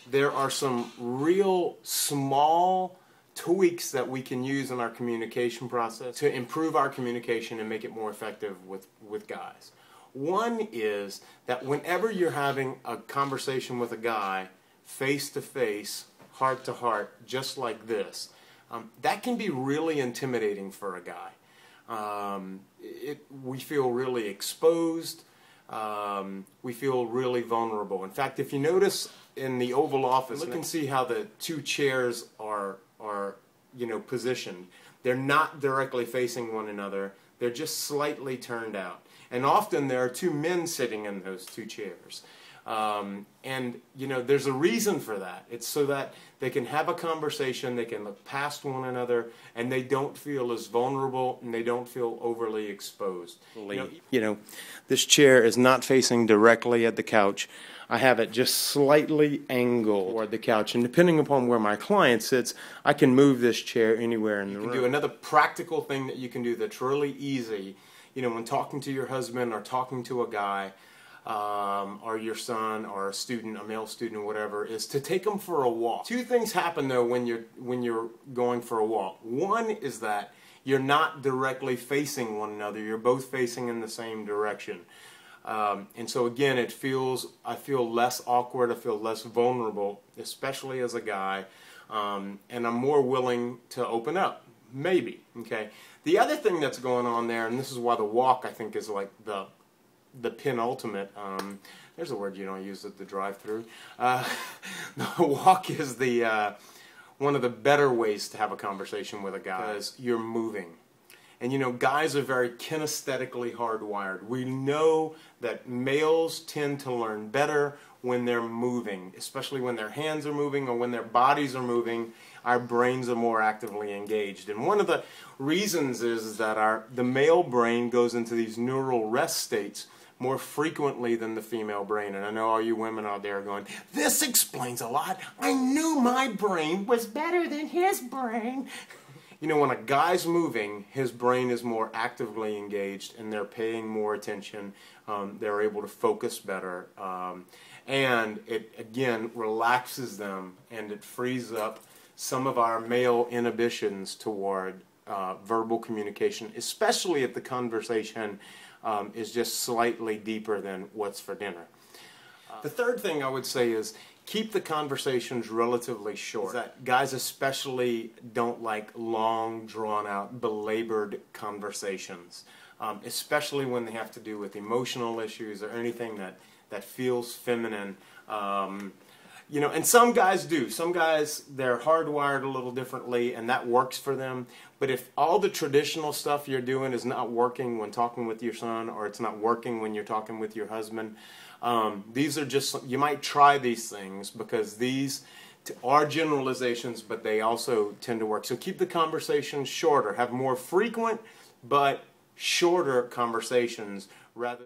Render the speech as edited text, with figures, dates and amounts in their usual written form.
there are some real small tweaks that we can use in our communication process to improve our communication and make it more effective with guys. One is that whenever you're having a conversation with a guy, face to face, heart to heart, just like this, that can be really intimidating for a guy. We feel really exposed. We feel really vulnerable. In fact, if you notice in the Oval Office, look and see how the two chairs are positioned. They're not directly facing one another. They're just slightly turned out. And often there are two men sitting in those two chairs. And there's a reason for that. It's so that they can have a conversation, they can look past one another, and they don't feel as vulnerable and they don't feel overly exposed. This chair is not facing directly at the couch. I have it just slightly angled toward the couch, and depending upon where my client sits, I can move this chair anywhere in the room. You can do another practical thing that you can do that's really easy, when talking to your husband or talking to a guy, or your son or a student, a male student or whatever, is to take them for a walk. Two things happen though when you're going for a walk. One is that you're not directly facing one another. You're both facing in the same direction. And so again, I feel less awkward, I feel less vulnerable, especially as a guy, and I'm more willing to open up, maybe, okay? The other thing that's going on there, and this is why the walk I think is like the penultimate, there's a word you don't use at the drive-thru. The walk is one of the better ways to have a conversation with a guy, because you're moving. And guys are very kinesthetically hardwired. We know that males tend to learn better when they're moving, especially when their hands are moving or when their bodies are moving. Our brains are more actively engaged. And one of the reasons is that the male brain goes into these neural rest states more frequently than the female brain. And I know all you women out there are going, this explains a lot. I knew my brain was better than his brain. When a guy's moving, his brain is more actively engaged and they're paying more attention. They're able to focus better. And it, again, relaxes them and it frees up some of our male inhibitions toward verbal communication, especially if the conversation is just slightly deeper than what's for dinner. The third thing I would say is keep the conversations relatively short. That guys especially don't like long, drawn-out, belabored conversations, especially when they have to do with emotional issues or anything that feels feminine. And some guys do. Some guys, they're hardwired a little differently, and that works for them. But if all the traditional stuff you're doing is not working when talking with your son, or it's not working when you're talking with your husband, these are just, you might try these things because these are generalizations, but they also tend to work. So keep the conversations shorter. Have more frequent but shorter conversations rather